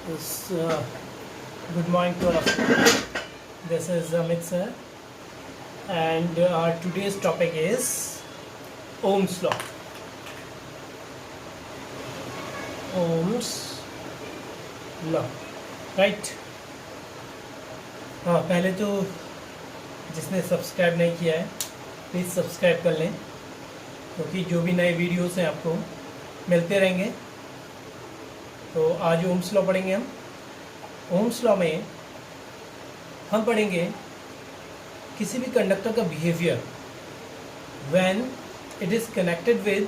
Yes, good morning to all of you. This is Amit sir, and our today's topic is Ohm's law. Ohm's law, right? हाँ, पहले तो जिसने subscribe नहीं किया है please subscribe कर लें, क्योंकि जो भी नए वीडियोस हैं आपको मिलते रहेंगे। तो आज ओम्स लॉ पढ़ेंगे हम। ओम्स लॉ में हम पढ़ेंगे किसी भी कंडक्टर का behaviour when it is connected with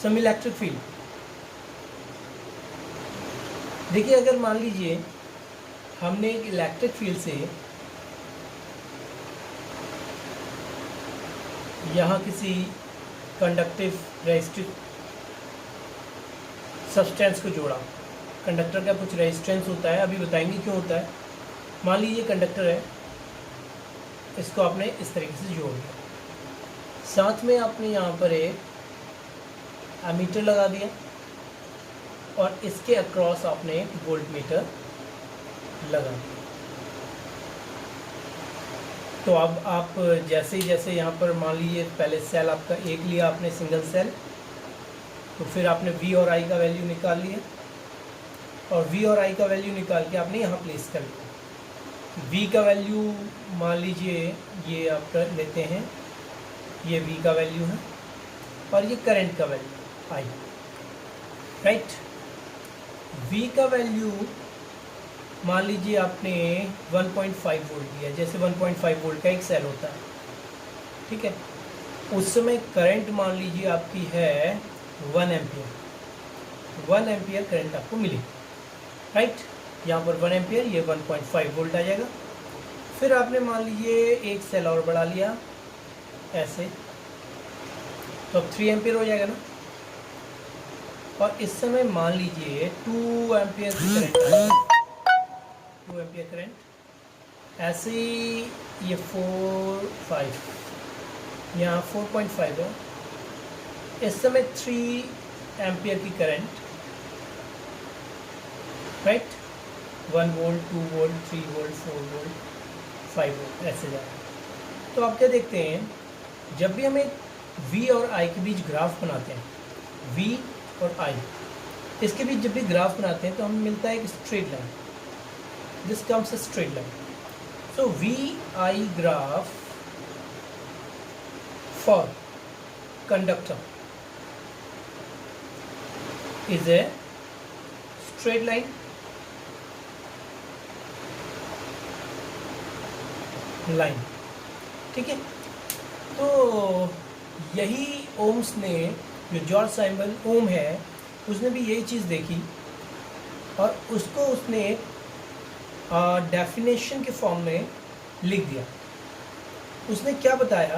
some electric field. देखिए, अगर मान लीजिए हमने एक इलेक्ट्रिक फील्ड से यहाँ किसी कंडक्टिव रेजिस्टिव सब्सटेंस को जोड़ा। कंडक्टर का कुछ रेजिस्टेंस होता है, अभी बताएंगे क्यों होता है। मान लीजिए कंडक्टर है, इसको आपने इस तरीके से जोड़ दिया, साथ में आपने यहाँ पर एक एमीटर लगा दिया और इसके अक्रॉस आपने एक वोल्ट मीटर लगा दिया। तो अब आप जैसे यहाँ पर मान लीजिए पहले सेल आपका एक लिया आपने, सिंगल सेल, तो फिर आपने V और I का वैल्यू निकाल लिया और V और I का वैल्यू निकाल के आपने यहाँ प्लेस कर लिया। V का वैल्यू मान लीजिए ये आप लेते हैं, ये V का वैल्यू है और ये करंट का वैल्यू I, राइट। V का वैल्यू मान लीजिए आपने 1.5 वोल्ट दिया, जैसे 1.5 वोल्ट का एक सेल होता है, ठीक है। उस समय करंट मान लीजिए आपकी है 1 एम्पियर, 1 एम्पियर करंट आपको मिली, राइट। यहाँ पर 1 एम्पियर, ये 1.5 वोल्ट आ जाएगा। फिर आपने मान लीजिए एक सेल और बढ़ा लिया ऐसे, तो अब 3 एम्पियर हो जाएगा ना। और इस समय मान लीजिए 2 एम्पियर की करंट आ जाएगी, 2 एम्पियर करंट। ऐसे ही ये 4, 5, यहाँ 4.5 है। इस समय 3 एम्पियर की current, right. 1 volt, 2 volt, 3 volt, 4 volt, 5 volt, ऐसे जा रहा है। तो आप क्या देखते हैं, जब भी हम एक V और I के बीच ग्राफ बनाते हैं, V और I, इसके बीच जब भी ग्राफ बनाते हैं तो हमें मिलता है एक straight line, this comes a straight line. So VI graph for conductor is a straight line, ठीक है। तो यही ओम्स ने, जो जॉर्ज साइमन ओम है, उसने भी यही चीज़ देखी और उसको उसने डेफिनेशन के फॉर्म में लिख दिया। उसने क्या बताया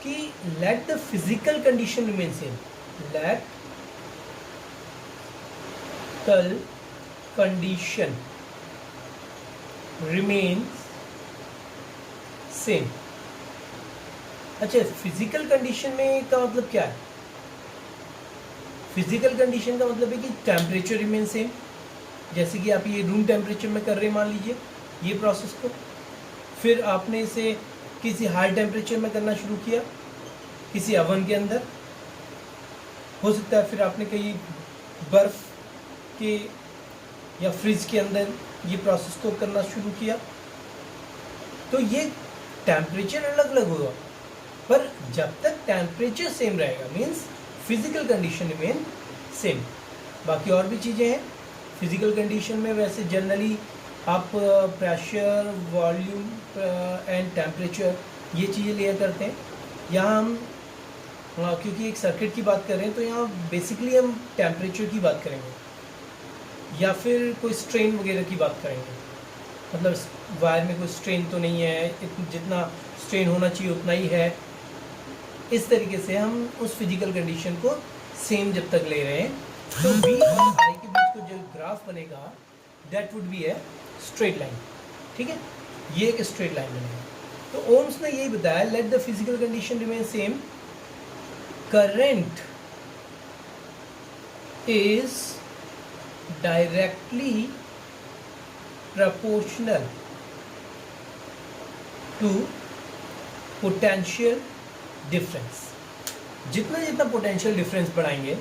कि let the physical condition remain same, let condition remains same. अच्छा, फिजिकल कंडीशन में का मतलब क्या है? फिजिकल कंडीशन का मतलब है कि टेम्परेचर रिमेन सेम, जैसे कि आप ये रूम टेम्परेचर में कर रहे हैं मान लीजिए ये प्रोसेस को, फिर आपने इसे किसी हाई टेम्परेचर में करना शुरू किया, किसी ओवन के अंदर हो सकता है, फिर आपने कहीं बर्फ़ के या फ्रिज के अंदर ये प्रोसेस को करना शुरू किया, तो ये टेम्परेचर अलग अलग होगा, पर जब तक टेम्परेचर सेम रहेगा means physical condition remain same. बाकी और भी चीज़ें हैं फिजिकल कंडीशन में। वैसे जनरली आप प्रेशर, वॉल्यूम एंड टेम्परेचर ये चीज़ें लिया करते हैं। यहाँ हम क्योंकि एक सर्किट की बात कर रहे हैं तो यहाँ बेसिकली हम टेम्परेचर की बात करेंगे या फिर कोई स्ट्रेन वगैरह की बात करेंगे। मतलब वायर में कोई स्ट्रेन तो नहीं है, जितना स्ट्रेन होना चाहिए उतना ही है। इस तरीके से हम उस फिजिकल कंडीशन को सेम जब तक ले रहे हैं, तो V और I के बीच को जो ग्राफ बनेगा that would be a straight line, ठीक है। ये एक स्ट्रेट लाइन बनेगा। तो ओम्स ने यही बताया, late the physical condition remain same, current is directly proportional to potential difference। जितना जितना पोटेंशियल डिफरेंस बढ़ाएंगे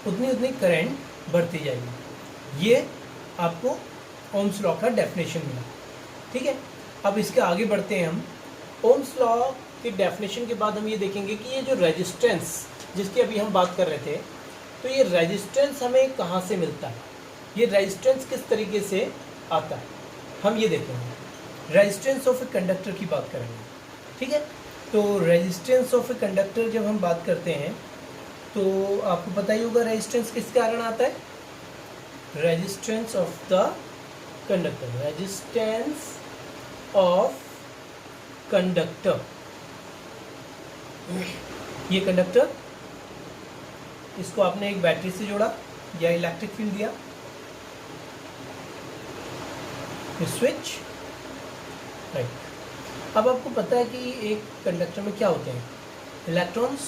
उतनी उतनी करंट बढ़ती जाएगी। ये आपको ओम्स लॉ का डेफिनेशन मिला। ठीक है, अब इसके आगे बढ़ते हैं हम। ओम्स लॉ की डेफिनेशन के बाद हम ये देखेंगे कि ये जो रेजिस्टेंस जिसकी अभी हम बात कर रहे थे, तो ये रेजिस्टेंस हमें कहाँ से मिलता है, ये रेजिस्टेंस किस तरीके से आता है, हम ये देखेंगे। रेजिस्टेंस ऑफ ए कंडक्टर की बात करेंगे। ठीक है, तो रेजिस्टेंस ऑफ ए कंडक्टर जब हम बात करते हैं तो आपको पता ही होगा रेजिस्टेंस किस कारण आता है। Resistance of the conductor, resistance of conductor. ये कंडक्टर, इसको आपने एक बैटरी से जोड़ा या इलेक्ट्रिक फील्ड दिया, स्विच, राइट। अब आपको पता है कि एक कंडक्टर में क्या होते हैं, electrons.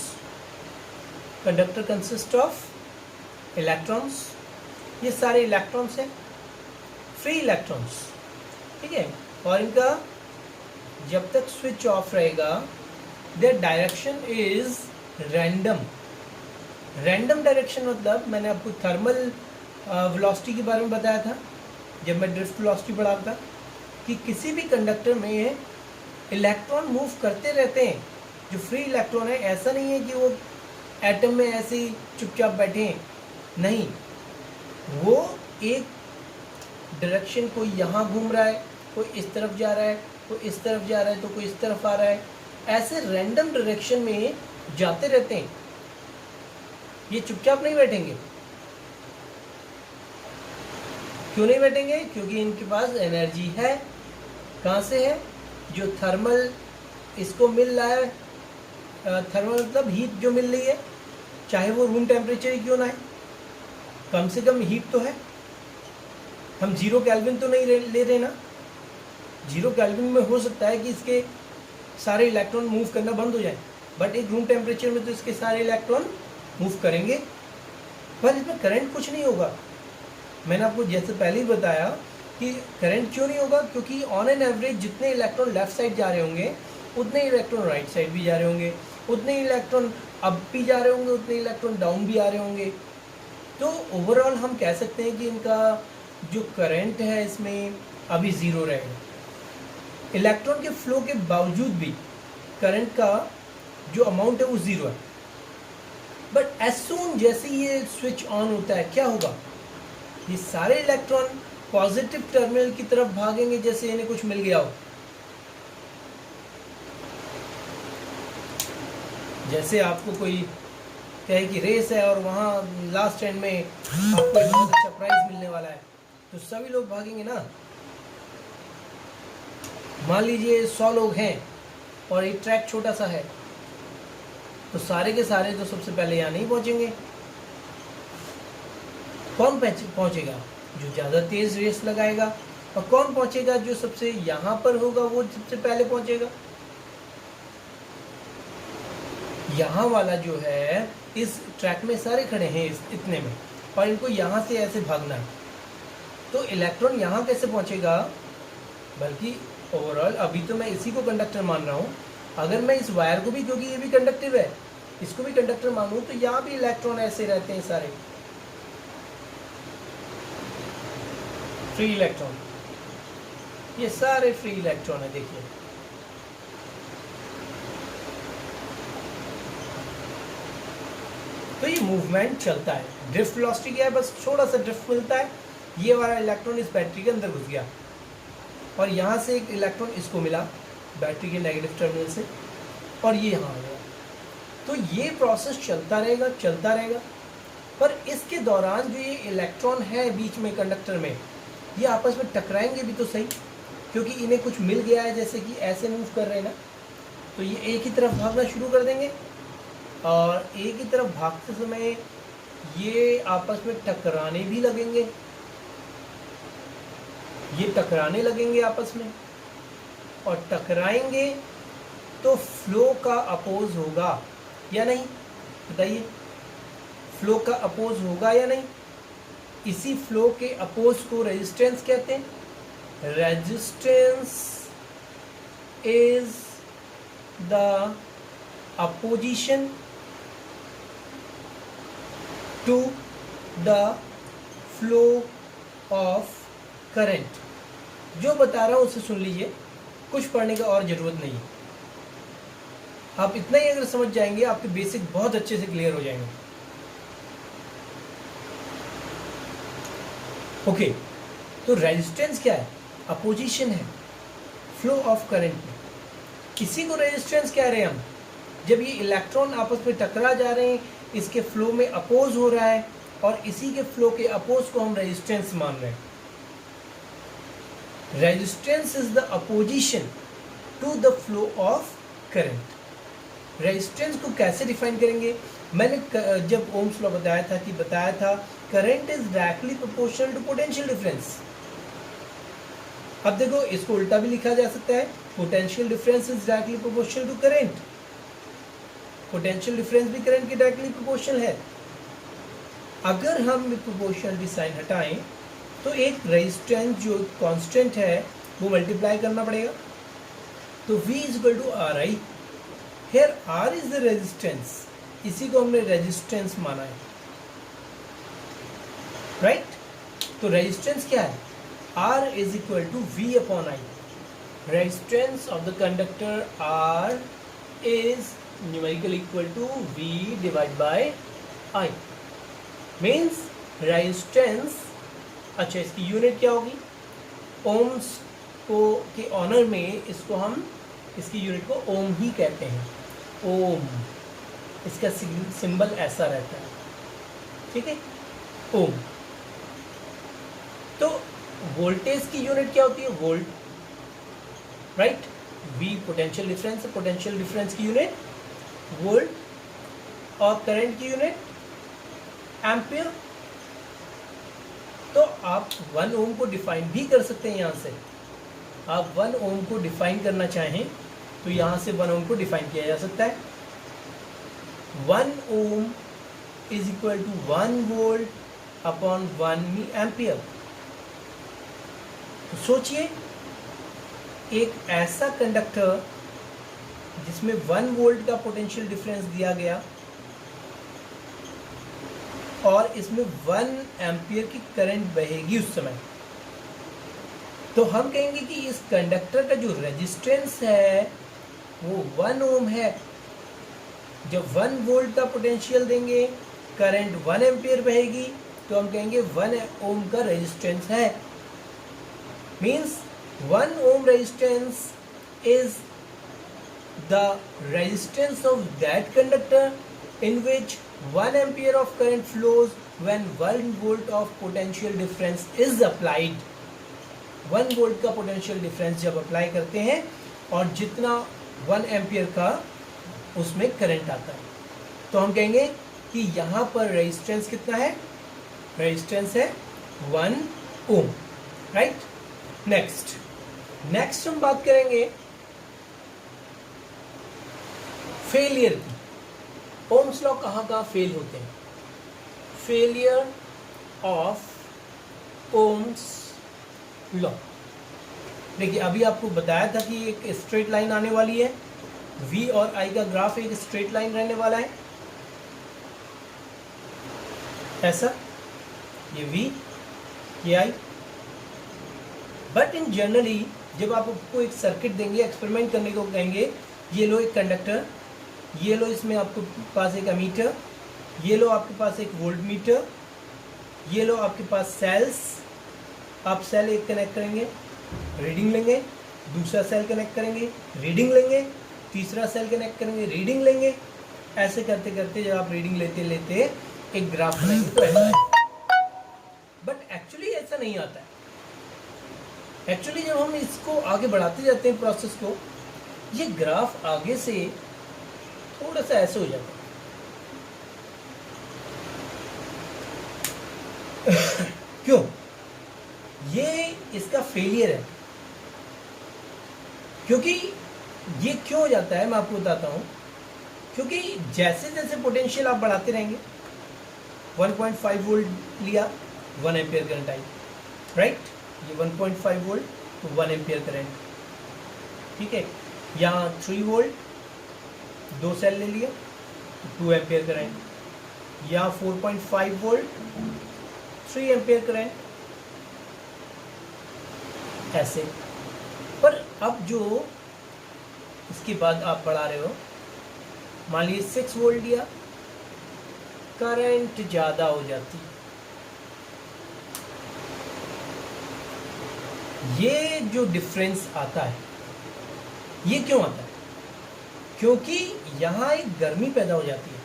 Conductor consist of electrons, ये सारे इलेक्ट्रॉन्स हैं, फ्री इलेक्ट्रॉन्स। ठीक है, और इनका जब तक स्विच ऑफ रहेगा their direction is random. Random direction मतलब मैंने आपको थर्मल वेलोसिटी के बारे में बताया था जब मैं ड्रिफ्ट वेलोसिटी पढ़ा था कि किसी भी कंडक्टर में इलेक्ट्रॉन मूव करते रहते हैं। जो फ्री इलेक्ट्रॉन है, ऐसा नहीं है कि वो एटम में ऐसे ही चुपचाप बैठे हैं, नहीं, वो एक डायरेक्शन, कोई यहाँ घूम रहा है, कोई इस तरफ जा रहा है, कोई इस तरफ जा रहा है, तो कोई इस तरफ आ रहा है, ऐसे रैंडम डायरेक्शन में जाते रहते हैं। ये चुपचाप नहीं बैठेंगे। क्यों नहीं बैठेंगे? क्योंकि इनके पास एनर्जी है। कहाँ से है? जो थर्मल इसको मिल रहा है, थर्मल मतलब हीट जो मिल रही है, चाहे वो रूम टेम्परेचर ही क्यों ना है, कम से कम हीट तो है। हम 0 केल्विन तो नहीं ले रहे ना। 0 केल्विन में हो सकता है कि इसके सारे इलेक्ट्रॉन मूव करना बंद हो जाए, बट एक रूम टेम्परेचर में तो इसके सारे इलेक्ट्रॉन मूव करेंगे, पर इसमें करंट कुछ नहीं होगा। मैंने आपको जैसे पहले ही बताया कि करंट क्यों नहीं होगा, क्योंकि ऑन एन एवरेज जितने इलेक्ट्रॉन लेफ्ट साइड जा रहे होंगे उतने इलेक्ट्रॉन राइट साइड भी जा रहे होंगे, उतने इलेक्ट्रॉन अप भी जा रहे होंगे, उतने इलेक्ट्रॉन डाउन भी आ रहे होंगे। तो ओवरऑल हम कह सकते हैं कि इनका जो करंट है इसमें अभी 0 रहेगा। इलेक्ट्रॉन के फ्लो के बावजूद भी करंट का जो अमाउंट है वो 0 है। बट एज सून जैसे ये स्विच ऑन होता है, क्या होगा, ये सारे इलेक्ट्रॉन पॉजिटिव टर्मिनल की तरफ भागेंगे, जैसे इन्हें कुछ मिल गया हो। जैसे आपको कोई कहे कि रेस है और वहाँ लास्ट एंड में आपको एक बहुत अच्छा प्राइज मिलने वाला है, तो सभी लोग भागेंगे ना। मान लीजिए 100 लोग हैं और एक ट्रैक छोटा सा है, तो सारे के सारे तो सबसे पहले यहाँ नहीं पहुँचेंगे। कौन पहुँचेगा? जो ज़्यादा तेज़ रेस लगाएगा। और कौन पहुँचेगा? जो सबसे यहाँ पर होगा वो सबसे पहले पहुँचेगा। यहाँ वाला जो है, इस ट्रैक में सारे खड़े हैं इतने में, और इनको यहाँ से ऐसे भागना है, तो इलेक्ट्रॉन यहाँ कैसे पहुँचेगा? बल्कि ओवरऑल अभी तो मैं इसी को कंडक्टर मान रहा हूँ, अगर मैं इस वायर को भी, क्योंकि ये भी कंडक्टिव है, इसको भी कंडक्टर मानूँ, तो यहाँ भी इलेक्ट्रॉन ऐसे रहते हैं सारे फ्री इलेक्ट्रॉन। ये सारे फ्री इलेक्ट्रॉन है, देखिए। तो ये मूवमेंट चलता है। ड्रिफ्ट वेलोसिटी क्या है? बस थोड़ा सा ड्रिफ्ट मिलता है, ये वाला इलेक्ट्रॉन इस बैटरी के अंदर घुस गया और यहाँ से एक इलेक्ट्रॉन इसको मिला बैटरी के नेगेटिव टर्मिनल से, और ये यहाँ आ गया। तो ये प्रोसेस चलता रहेगा, चलता रहेगा। पर इसके दौरान जो ये इलेक्ट्रॉन है बीच में कंडक्टर में, ये आपस में टकराएंगे भी तो सही, क्योंकि इन्हें कुछ मिल गया है, जैसे कि ऐसे मूव कर रहे हैं ना, तो ये एक ही तरफ भागना शुरू कर देंगे, और एक ही तरफ भागते समय ये आपस में टकराने भी लगेंगे। ये टकराने लगेंगे आपस में, और टकराएंगे तो फ्लो का अपोज होगा या नहीं? बताइए, फ्लो का अपोज होगा या नहीं? इसी फ्लो के अपोज को रेजिस्टेंस कहते हैं। Resistance is the opposition to the flow of current. जो बता रहा हूं उसे सुन लीजिए, कुछ पढ़ने का और जरूरत नहीं है। आप इतना ही अगर समझ जाएंगे आपके बेसिक बहुत अच्छे से क्लियर हो जाएंगे। ओके, तो रेजिस्टेंस क्या है? अपोजिशन है फ्लो ऑफ करंट में। इसी को रेजिस्टेंस कह रहे हैं हम। जब ये इलेक्ट्रॉन आपस में टकरा जा रहे हैं, इसके फ्लो में अपोज हो रहा है, और इसी के फ्लो के अपोज को हम रेजिस्टेंस मान रहे हैं। Resistance is the opposition to the flow of current. Resistance को कैसे डिफाइन करेंगे? मैंने जब ओम्स लॉ बताया था current is directly proportional to potential difference. अब देखो, इसको उल्टा भी लिखा जा सकता है, potential difference is directly proportional to current. Potential difference भी करंट के डायरेक्टली प्रोपोर्शनल है। अगर हम प्रोपोर्शनलिटी साइन हटाएं तो एक रेजिस्टेंस जो कांस्टेंट है वो मल्टीप्लाई करना पड़ेगा, तो V is equal to R I. Here R is the resistance, इसी को हमने रेजिस्टेंस माना है, राइट? तो रेजिस्टेंस क्या है? R is equal to V upon I. Resistance of the conductor R is numerically equal to V divided by I. Means resistance, अच्छा इसकी यूनिट क्या होगी? ओम्स को के ऑनर में इसको हम, इसकी यूनिट को ओम ही कहते हैं। ओम, इसका सिंबल ऐसा रहता है, ठीक है, ओम। तो वोल्टेज की यूनिट क्या होती है? Volt, right? V potential difference, potential difference की यूनिट वोल्ट, और करंट की यूनिट एम्पियर। तो आप 1 ओम को डिफाइन भी कर सकते हैं। यहाँ से आप 1 ओम को डिफाइन करना चाहें तो यहाँ से 1 ओम को डिफाइन किया जा सकता है। 1 ohm is equal to 1 volt upon 1 ampere. तो सोचिए, एक ऐसा कंडक्टर जिसमें 1 वोल्ट का पोटेंशियल डिफरेंस दिया गया और इसमें 1 एम्पियर की करंट बहेगी उस समय, तो हम कहेंगे कि इस कंडक्टर का जो रेजिस्टेंस है वो 1 ओम है। जब 1 वोल्ट का पोटेंशियल देंगे, करंट 1 एम्पियर बहेगी, तो हम कहेंगे 1 ओम का रेजिस्टेंस है। Means 1 ohm resistance is the resistance of that conductor in which 1 ampere of current flows when 1 volt of potential difference is applied. 1 volt का पोटेंशियल डिफरेंस जब अप्लाई करते हैं और जितना 1 एम्पियर का उसमें करंट आता है, तो हम कहेंगे कि यहाँ पर रेजिस्टेंस कितना है? रेजिस्टेंस है 1 ओम, राइट? नेक्स्ट हम बात करेंगे फेलियर की। ओम्स लॉ कहाँ फेल होते हैं? Failure of Ohm's law. देखिए, अभी आपको बताया था कि एक स्ट्रेट लाइन आने वाली है, V और I का ग्राफ एक स्ट्रेट लाइन रहने वाला है, ऐसा, ये V, ये I। बट इन जनरली जब आप आपको एक सर्किट देंगे, एक्सपेरिमेंट करने को कहेंगे, ये लो एक कंडक्टर, ये लो इसमें आपके पास एक एमीटर, ये लो आपके पास एक वोल्ट मीटर, ये लो आपके पास सेल्स, आप सेल एक कनेक्ट करेंगे, रीडिंग लेंगे, दूसरा सेल कनेक्ट करेंगे, रीडिंग लेंगे, तीसरा सेल कनेक्ट करेंगे, रीडिंग लेंगे। ऐसे करते करते जब आप रीडिंग लेते लेते एक ग्राफ बनाएंगे तो ऐसा है। बट एक्चुअली ऐसा नहीं आता है। एक्चुअली जब हम इसको आगे बढ़ाते जाते हैं प्रोसेस को, ये ग्राफ आगे से थोड़ा सा ऐसे हो जाता है। क्यों? ये इसका फेलियर है। क्योंकि ये क्यों हो जाता है मैं आपको बताता हूं। क्योंकि जैसे जैसे पोटेंशियल आप बढ़ाते रहेंगे, 1.5 वोल्ट लिया, 1 एम्पियर करंट आई, राइट? ये 1.5 वोल्ट तो 1 एम्पियर करंट, ठीक है। यहाँ 3 वोल्ट, 2 सेल ले लिया तो 2 एम्पियर करंट। यहाँ 4.5 वोल्ट, 3 एम्पियर करंट, ऐसे। पर अब जो इसके बाद आप बढ़ा रहे हो, मान लीजिए 6 वोल्ट दिया, करंट ज़्यादा हो जाती है। ये जो डिफरेंस आता है, ये क्यों आता है? क्योंकि यहाँ एक गर्मी पैदा हो जाती है।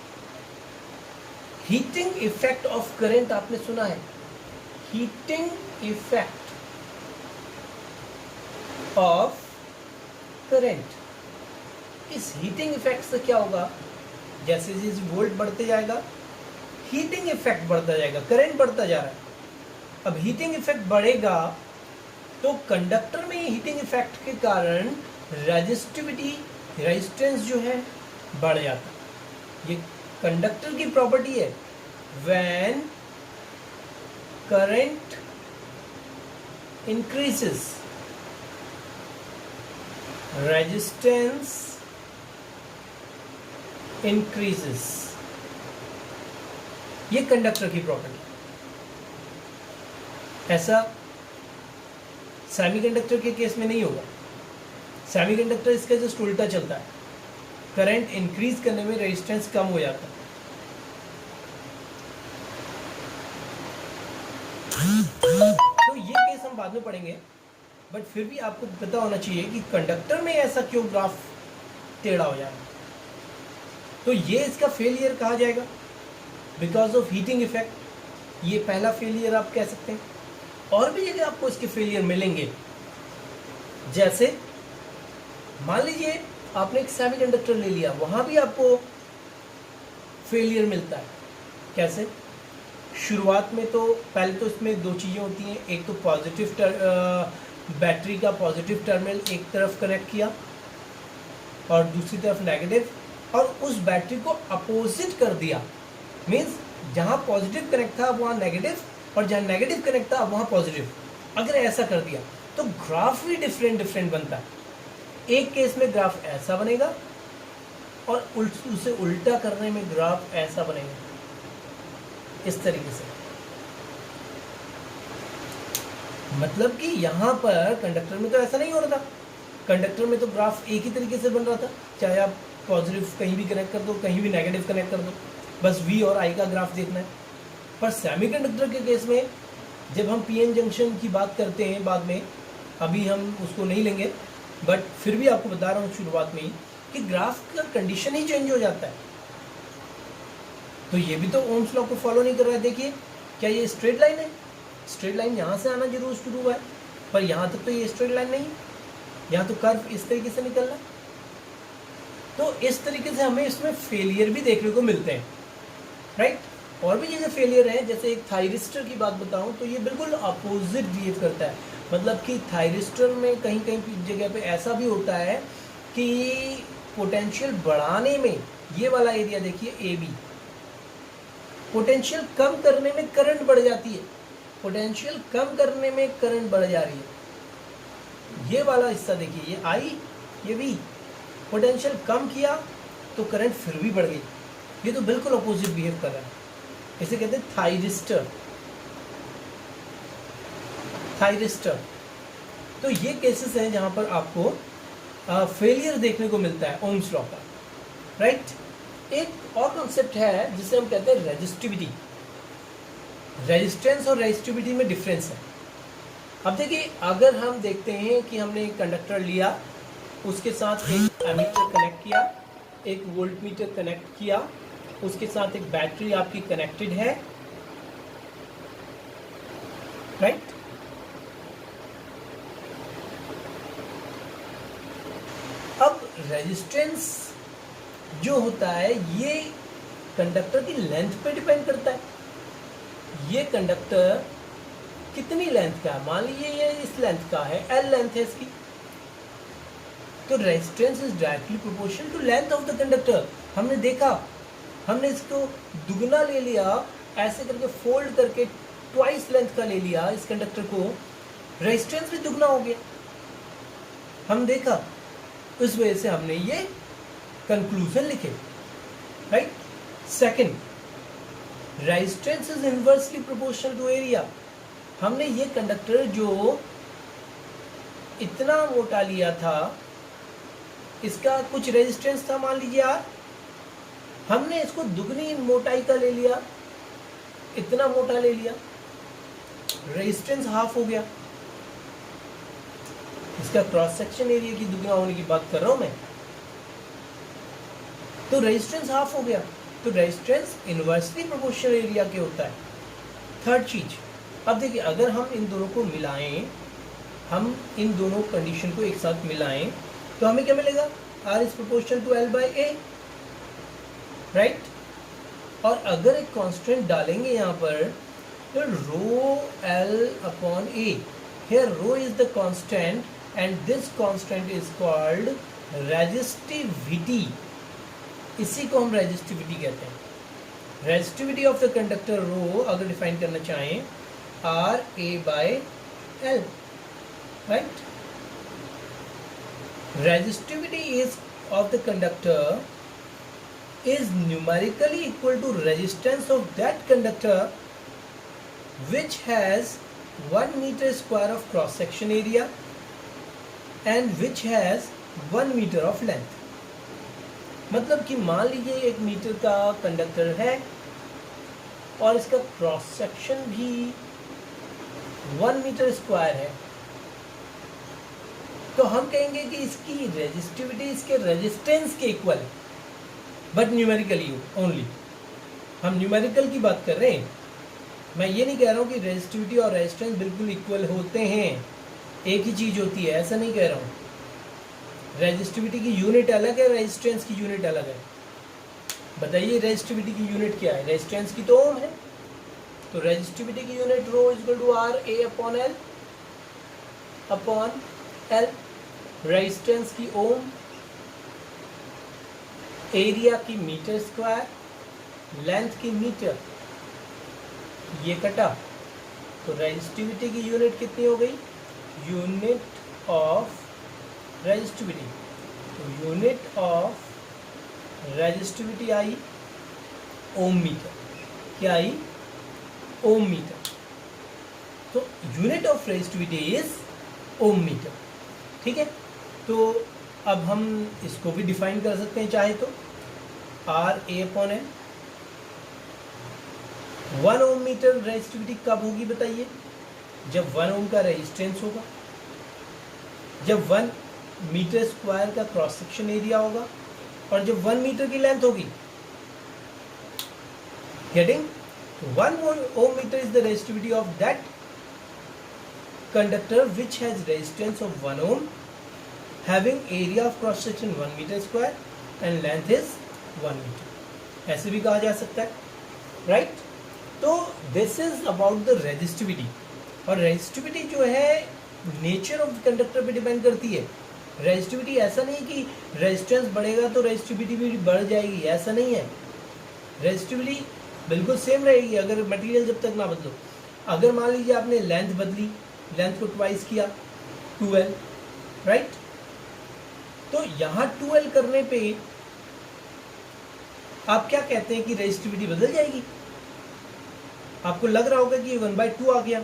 हीटिंग इफेक्ट ऑफ करंट आपने सुना है, हीटिंग इफेक्ट ऑफ करंट। इस हीटिंग इफेक्ट से क्या होगा, जैसे जैसे वोल्ट बढ़ते जाएगा हीटिंग इफेक्ट बढ़ता जाएगा, करंट बढ़ता जा रहा है। अब हीटिंग इफेक्ट बढ़ेगा तो कंडक्टर में हीटिंग इफेक्ट के कारण रेजिस्टिविटी, रेजिस्टेंस जो है बढ़ जाता है। ये कंडक्टर की प्रॉपर्टी है। When current increases, resistance increases, ये कंडक्टर की प्रॉपर्टी। ऐसा सेमीकंडक्टर के केस में नहीं होगा। सेमीकंडक्टर इसका जस्ट उल्टा चलता है, करंट इंक्रीज करने में रेजिस्टेंस कम हो जाता है। तो ये केस हम बाद में पढ़ेंगे, बट फिर भी आपको पता होना चाहिए कि कंडक्टर में ऐसा क्यों ग्राफ टेढ़ा हो जाएगा। तो ये इसका फेलियर कहा जाएगा बिकॉज ऑफ हीटिंग इफेक्ट। ये पहला फेलियर आप कह सकते हैं। और भी जगह आपको इसके फेलियर मिलेंगे, जैसे मान लीजिए आपने एक सेमीकंडक्टर ले लिया, वहां भी आपको फेलियर मिलता है। कैसे? शुरुआत में तो पहले तो इसमें 2 चीज़ें होती हैं। एक तो पॉजिटिव बैटरी का पॉजिटिव टर्मिनल एक तरफ कनेक्ट किया और दूसरी तरफ नेगेटिव, और उस बैटरी को अपोजिट कर दिया। मीन्स जहाँ पॉजिटिव कनेक्ट था वहाँ नेगेटिव, और जहाँ नेगेटिव कनेक्ट था वहाँ पॉजिटिव। अगर ऐसा कर दिया तो ग्राफ भी डिफरेंट बनता है। एक केस में ग्राफ ऐसा बनेगा और उसे उल्टा करने में ग्राफ ऐसा बनेगा, इस तरीके से। मतलब कि यहाँ पर कंडक्टर में तो ऐसा नहीं हो रहा था। कंडक्टर में तो ग्राफ एक ही तरीके से बन रहा था, चाहे आप पॉजिटिव कहीं भी कनेक्ट कर दो, कहीं भी नेगेटिव कनेक्ट कर दो, बस V और I का ग्राफ देखना है। पर सेमीकंडक्टर के केस में जब हम पीएन जंक्शन की बात करते हैं बाद में, अभी हम उसको नहीं लेंगे, बट फिर भी आपको बता रहा हूँ शुरुआत में ही कि ग्राफ का कंडीशन ही चेंज हो जाता है। तो ये भी तो ओम्स लॉ को फॉलो नहीं कर रहा है। देखिए, क्या ये स्ट्रेट लाइन है? स्ट्रेट लाइन यहाँ से आना जरूर शुरू हुआ है, पर यहाँ तक तो ये स्ट्रेट लाइन नहीं है, यहाँ तो कर्व इस तरीके से निकल रहा है। तो इस तरीके से हमें इसमें फेलियर भी देखने को मिलते हैं, राइट। और भी जगह फेलियर है, जैसे एक थायरिस्टर की बात बताऊं तो ये बिल्कुल अपोजिट बिहेव करता है। मतलब कि थायरिस्टर में कहीं कहीं जगह पे ऐसा भी होता है कि पोटेंशियल बढ़ाने में, ये वाला एरिया देखिए AB, पोटेंशियल कम करने में करंट बढ़ जाती है, पोटेंशियल कम करने में करंट बढ़ जा रही है। ये वाला हिस्सा देखिए, ये I, ये V, पोटेंशियल कम किया तो करंट फिर भी बढ़ गई। ये तो बिल्कुल अपोजिट बिहेव कर रहा है। इसे कहते हैं थायरिस्टर। थायरिस्टर। तो ये केसेस हैं जहां पर आपको फेलियर देखने को मिलता है ओम्स लॉ का, राइट। एक और कॉन्सेप्ट है जिसे हम कहते हैं रेजिस्टिविटी। रेजिस्टेंस और रेजिस्टिविटी में डिफरेंस है। अब देखिए, अगर हम देखते हैं कि हमने एक कंडक्टर लिया, उसके साथ एक एमीटर कनेक्ट किया, एक वोल्टमीटर कनेक्ट किया, उसके साथ एक बैटरी आपकी कनेक्टेड है, राइट। अब रेजिस्टेंस जो होता है ये कंडक्टर की लेंथ पे डिपेंड करता है। ये कंडक्टर कितनी लेंथ का है, मान लीजिए ये इस लेंथ का है, L लेंथ है इसकी, तो resistance is directly proportional to length of the conductor. हमने देखा, हमने इसको दुगना ले लिया, ऐसे करके फोल्ड करके ट्वाइस लेंथ का ले लिया इस कंडक्टर को, रेजिस्टेंस भी दुगना हो गया। हम देखा, उस वजह से हमने ये कंक्लूजन लिखे, right. Second, resistance is inversely proportional to area. हमने ये कंडक्टर जो इतना मोटा लिया था, इसका कुछ रेजिस्टेंस था, मान लीजिए आर, हमने इसको दुगनी मोटाई का ले लिया, इतना मोटा ले लिया, रेजिस्टेंस हाफ हो गया। इसका क्रॉस सेक्शन एरिया की दुगना होने की बात कर रहा हूं मैं, तो रेजिस्टेंस हाफ हो गया। तो रेजिस्टेंस इनवर्सली प्रोपोर्शनल एरिया के होता है। थर्ड चीज, अब देखिए, अगर हम इन दोनों को मिलाएं, हम इन दोनों कंडीशन को एक साथ मिलाएं, तो हमें क्या मिलेगा? R is proportional to L by A, right. और अगर एक कांस्टेंट डालेंगे यहाँ पर, तो rho L upon A, here rho is the constant and this constant is called resistivity. इसी को हम रेजिस्टिविटी कहते हैं। Resistivity of the conductor rho अगर डिफाइन करना चाहें, R A by L, right. Resistivity is of the conductor is numerically equal to resistance of that conductor which has 1 meter square of cross section area and which has 1 meter of length। मतलब कि मान लीजिए 1 metre का conductor है और इसका cross section भी 1 metre square है, तो हम कहेंगे कि इसकी रेजिस्टिविटी इसके रेजिस्टेंस के इक्वल है, बट न्यूमेरिकली ओनली। हम न्यूमेरिकल की बात कर रहे हैं, मैं ये नहीं कह रहा हूँ कि रेजिस्टिविटी और रेजिस्टेंस बिल्कुल इक्वल होते हैं, एक ही चीज़ होती है, ऐसा नहीं कह रहा हूँ। रेजिस्टिविटी की यूनिट अलग है, रेजिस्टेंस की यूनिट अलग है। बताइए रेजिस्टिविटी की यूनिट क्या है? रेजिस्टेंस की तो ओम है, तो रेजिस्टिविटी की unit rho equal to R A upon L upon L. Resistance की ओम, एरिया की मीटर स्क्वायर, लेंथ की मीटर, ये कटा, तो रेजिस्टिविटी की यूनिट कितनी हो गई? यूनिट ऑफ रेजिस्टिविटी, तो यूनिट ऑफ रेजिस्टिविटी आई ओम मीटर। क्या आई? Ohm metre. तो unit of resistivity is ohm metre, ठीक है। तो अब हम इसको भी डिफाइन कर सकते हैं चाहे तो, R A upon N. 1 ohm metre resistivity कब होगी बताइए? जब 1 ओम का रेजिस्टेंस होगा, जब 1 मीटर स्क्वायर का क्रॉस सेक्शन एरिया होगा, और जब 1 मीटर की लेंथ होगी। Getting? 1 ohm meter is the resistivity of that conductor which has resistance of 1 ohm, having area of cross section 1 meter square and length is 1 meter. ऐसे भी कहा जा सकता है, राइट। तो this is about the resistivity. और resistivity जो है नेचर ऑफ कंडक्टर पे डिपेंड करती है। रेजिस्टिविटी ऐसा नहीं कि रेजिस्टेंस बढ़ेगा तो रेजिस्टिविटी भी बढ़ जाएगी, ऐसा नहीं है। रेजिस्टिविटी बिल्कुल सेम रहेगी अगर मटेरियल जब तक ना बदलो। अगर मान लीजिए आपने लेंथ बदली, लेंथ को ट्वाइस किया 2L, राइट, तो यहाँ 2L करने पे आप क्या कहते हैं कि रेजिस्टिविटी बदल जाएगी? आपको लग रहा होगा कि 1/2 आ गया,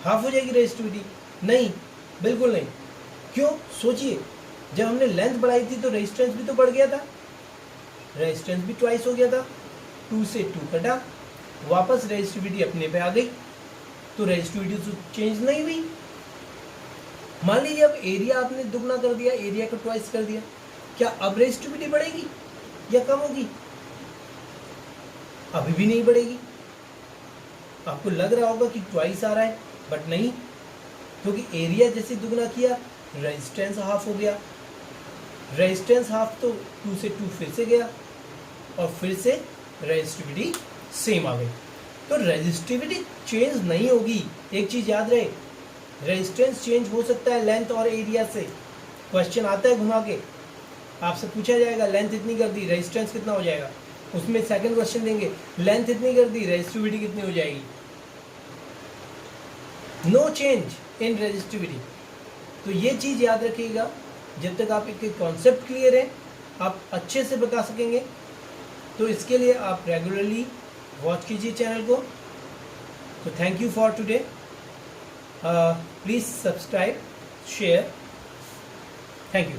हाफ हो जाएगी रेजिस्टिविटी। नहीं, बिल्कुल नहीं। क्यों? सोचिए, जब हमने लेंथ बढ़ाई थी तो रेजिस्टेंस भी तो बढ़ गया था, रेजिस्टेंस भी ट्वाइस हो गया था। 2 से 2 कटा, वापस रेजिस्टिविटी अपने पे आ गई, तो रेजिस्टिविटी तो चेंज नहीं हुई। मान लीजिए अब एरिया आपने दुगना कर दिया, एरिया को ट्वाइस कर दिया, क्या अब रेजिस्टिविटी बढ़ेगी या कम होगी? अभी भी नहीं बढ़ेगी। आपको लग रहा होगा कि ट्वाइस आ रहा है, बट नहीं, क्योंकि एरिया जैसे दुगना किया रेजिस्टेंस हाफ हो गया। रेजिस्टेंस हाफ तो 2 से 2 फिर से गया, और फिर से रेजिस्टिविटी सेम आ गई। तो रेजिस्टिविटी चेंज नहीं होगी। एक चीज याद रहे, रेजिस्टेंस चेंज हो सकता है लेंथ और एरिया से। क्वेश्चन आता है घुमा के, आपसे पूछा जाएगा लेंथ इतनी कर दी, रेजिस्टेंस कितना हो जाएगा? उसमें सेकंड क्वेश्चन देंगे, लेंथ इतनी कर दी, रेजिस्टिविटी कितनी हो जाएगी? No change in resistivity. तो ये चीज़ याद रखिएगा, जब तक आप एक कॉन्सेप्ट क्लियर है आप अच्छे से बता सकेंगे। तो इसके लिए आप रेगुलरली वॉच कीजिए चैनल को। तो thank you for today, please subscribe, share, thank you.